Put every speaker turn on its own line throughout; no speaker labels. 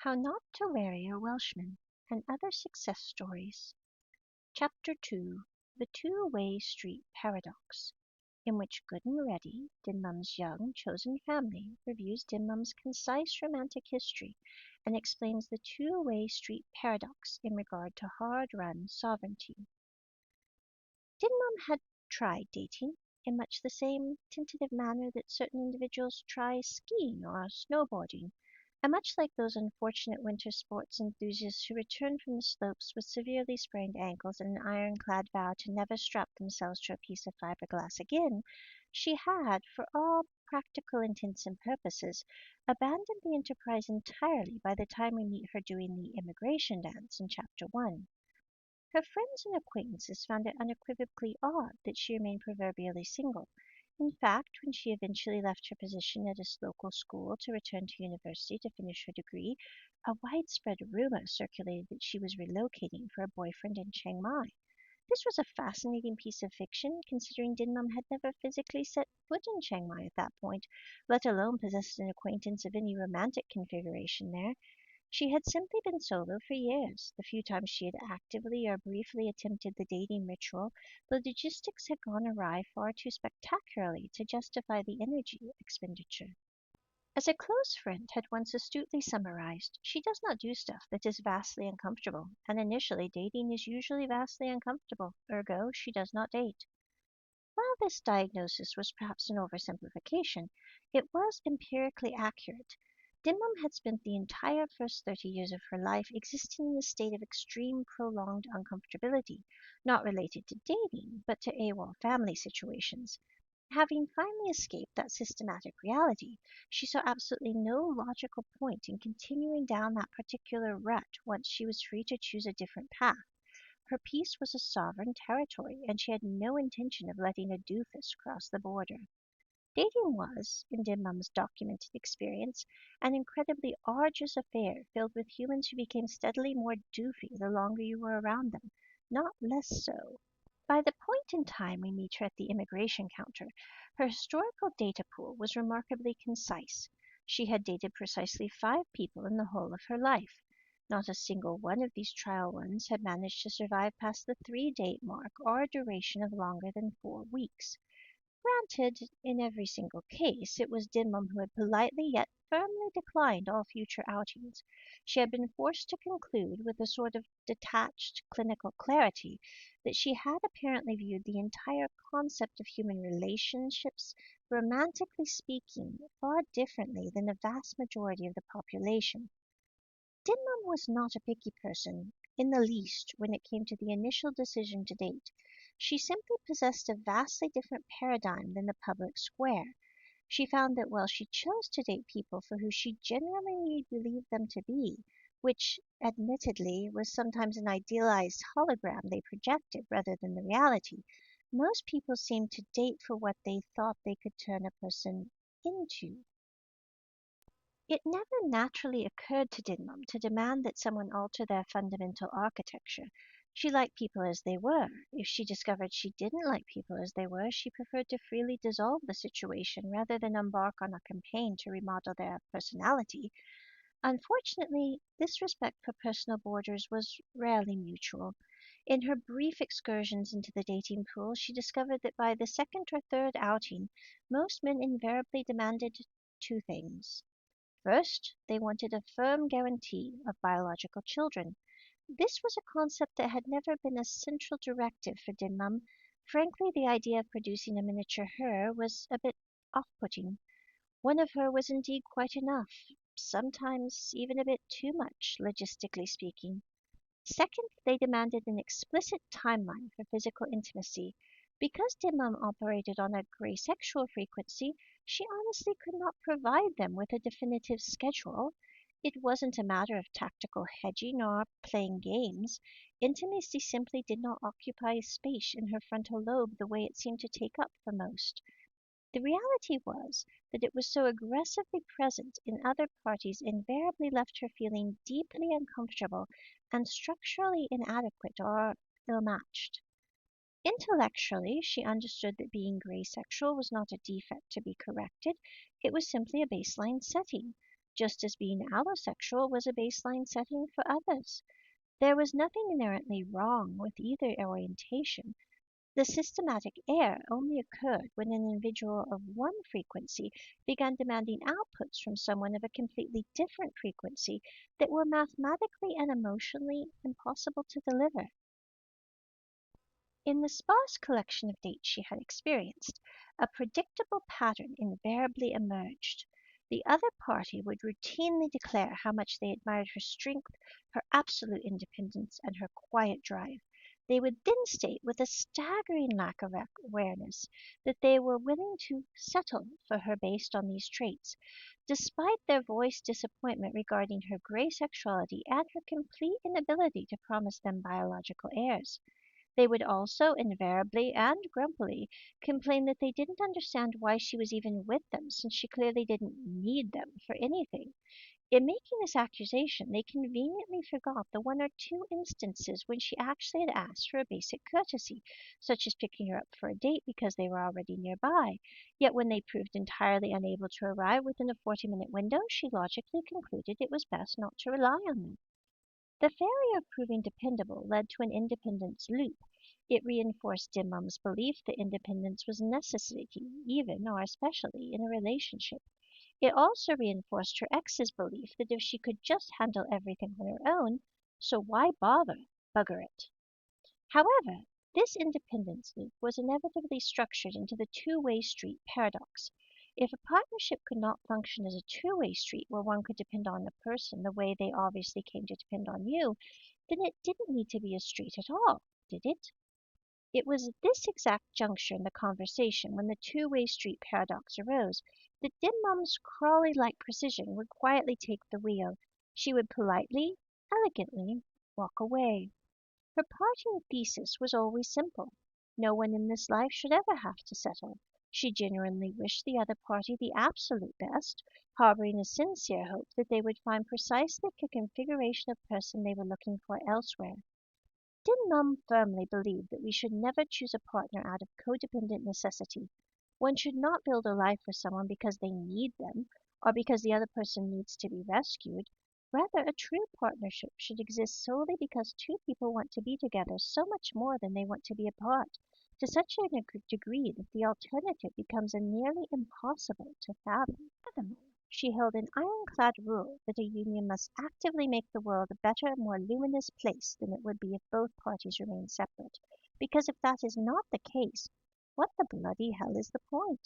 How Not to Marry a Welshman, and Other Success Stories. Chapter 2. The Two-Way Street Paradox, in which Good and Ready, Dinmum's young, chosen family, reviews Dinmum's concise romantic history and explains the two-way street paradox in regard to hard-run sovereignty. Dinmum had tried dating in much the same tentative manner that certain individuals try skiing or snowboarding, and much like those unfortunate winter sports enthusiasts who return from the slopes with severely sprained ankles and an ironclad vow to never strap themselves to a piece of fiberglass again, she had, for all practical intents and purposes, abandoned the enterprise entirely by the time we meet her doing the immigration dance in Chapter 1. Her friends and acquaintances found it unequivocally odd that she remained proverbially single. In fact, when she eventually left her position at a local school to return to university to finish her degree, a widespread rumor circulated that she was relocating for a boyfriend in Chiang Mai. This was a fascinating piece of fiction, considering Dinmum had never physically set foot in Chiang Mai at that point, let alone possessed an acquaintance of any romantic configuration there. She had simply been solo for years. The few times she had actively or briefly attempted the dating ritual, the logistics had gone awry far too spectacularly to justify the energy expenditure. As a close friend had once astutely summarized, she does not do stuff that is vastly uncomfortable, and initially dating is usually vastly uncomfortable, ergo she does not date. While this diagnosis was perhaps an oversimplification, it was empirically accurate. Dinmum had spent the entire first 30 years of her life existing in a state of extreme prolonged uncomfortability, not related to dating, but to AWOL family situations. Having finally escaped that systematic reality, she saw absolutely no logical point in continuing down that particular rut once she was free to choose a different path. Her peace was a sovereign territory, and she had no intention of letting a doofus cross the border. Dating was, in Dinmum's documented experience, an incredibly arduous affair filled with humans who became steadily more doofy the longer you were around them, not less so. By the point in time we meet her at the immigration counter, her historical data pool was remarkably concise. She had dated precisely 5 people in the whole of her life. Not a single one of these trial ones had managed to survive past the 3-date mark or a duration of longer than 4 weeks. Granted, in every single case, it was Dinmum who had politely yet firmly declined all future outings. She had been forced to conclude, with a sort of detached clinical clarity, that she had apparently viewed the entire concept of human relationships, romantically speaking, far differently than the vast majority of the population. Dinmum was not a picky person in the least when it came to the initial decision to date. She simply possessed a vastly different paradigm than the public square. She found that while she chose to date people for who she genuinely believed them to be, which admittedly was sometimes an idealized hologram they projected rather than the reality, most people seemed to date for what they thought they could turn a person into. It never naturally occurred to Dinmum to demand that someone alter their fundamental architecture. She liked people as they were. If she discovered she didn't like people as they were, she preferred to freely dissolve the situation rather than embark on a campaign to remodel their personality. Unfortunately, this respect for personal borders was rarely mutual. In her brief excursions into the dating pool, she discovered that by the second or third outing, most men invariably demanded 2 things. First, they wanted a firm guarantee of biological children. This was a concept that had never been a central directive for Dinmum. Frankly, the idea of producing a miniature her was a bit off-putting. One of her was indeed quite enough, sometimes even a bit too much, logistically speaking. Second, they demanded an explicit timeline for physical intimacy. Because Dimum operated on a gray sexual frequency, she honestly could not provide them with a definitive schedule. It wasn't a matter of tactical hedging or playing games. Intimacy simply did not occupy space in her frontal lobe the way it seemed to take up for most. The reality was that it was so aggressively present in other parties invariably left her feeling deeply uncomfortable and structurally inadequate or ill-matched. Intellectually, she understood that being gray sexual was not a defect to be corrected, it was simply a baseline setting. just as being allosexual was a baseline setting for others. There was nothing inherently wrong with either orientation. The systematic error only occurred when an individual of one frequency began demanding outputs from someone of a completely different frequency that were mathematically and emotionally impossible to deliver. In the sparse collection of dates she had experienced, a predictable pattern invariably emerged. The other party would routinely declare how much they admired her strength, her absolute independence, and her quiet drive. They would then state with a staggering lack of awareness that they were willing to settle for her based on these traits, despite their voiced disappointment regarding her gray sexuality and her complete inability to promise them biological heirs. They would also invariably and grumpily complain that they didn't understand why she was even with them, since she clearly didn't need them for anything. In making this accusation, they conveniently forgot the one or two instances when she actually had asked for a basic courtesy, such as picking her up for a date because they were already nearby. Yet when they proved entirely unable to arrive within a 40-minute window, she logically concluded it was best not to rely on them. The failure of proving dependable led to an independence loop. It reinforced Dim Mum's belief that independence was a necessity, even or especially in a relationship. It also reinforced her ex's belief that if she could just handle everything on her own, so why bother? Bugger it. However, this independence loop was inevitably structured into the two-way street paradox. If a partnership could not function as a two-way street where one could depend on the person the way they obviously came to depend on you, then it didn't need to be a street at all, did it? It was at this exact juncture in the conversation, when the two-way street paradox arose, that Dim Mum's Crawley-like precision would quietly take the wheel. She would politely, elegantly walk away. Her parting thesis was always simple. No one in this life should ever have to settle. She genuinely wished the other party the absolute best, harboring a sincere hope that they would find precisely the configuration of person they were looking for elsewhere. Din Mum firmly believed that we should never choose a partner out of codependent necessity. One should not build a life for someone because they need them, or because the other person needs to be rescued. Rather, a true partnership should exist solely because two people want to be together so much more than they want to be apart, to such a degree that the alternative becomes a nearly impossible to fathom. Furthermore, she held an ironclad rule that a union must actively make the world a better, more luminous place than it would be if both parties remained separate, because if that is not the case, what the bloody hell is the point?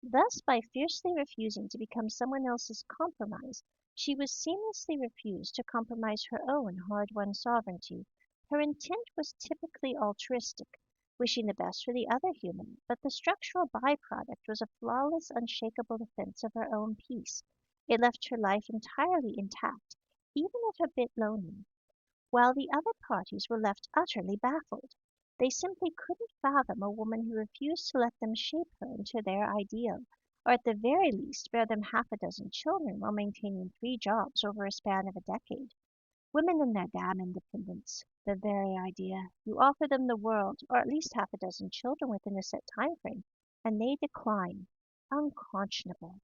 Thus, by fiercely refusing to become someone else's compromise, she was seamlessly refused to compromise her own hard-won sovereignty. Her intent was typically altruistic, wishing the best for the other human, but the structural byproduct was a flawless, unshakable defense of her own peace. It left her life entirely intact, even if a bit lonely, while the other parties were left utterly baffled. They simply couldn't fathom a woman who refused to let them shape her into their ideal, or at the very least bear them half a dozen children while maintaining 3 jobs over a span of a decade. Women and their damn independence. The very idea. You offer them the world, or at least half a dozen children within a set time frame, and they decline. Unconscionable.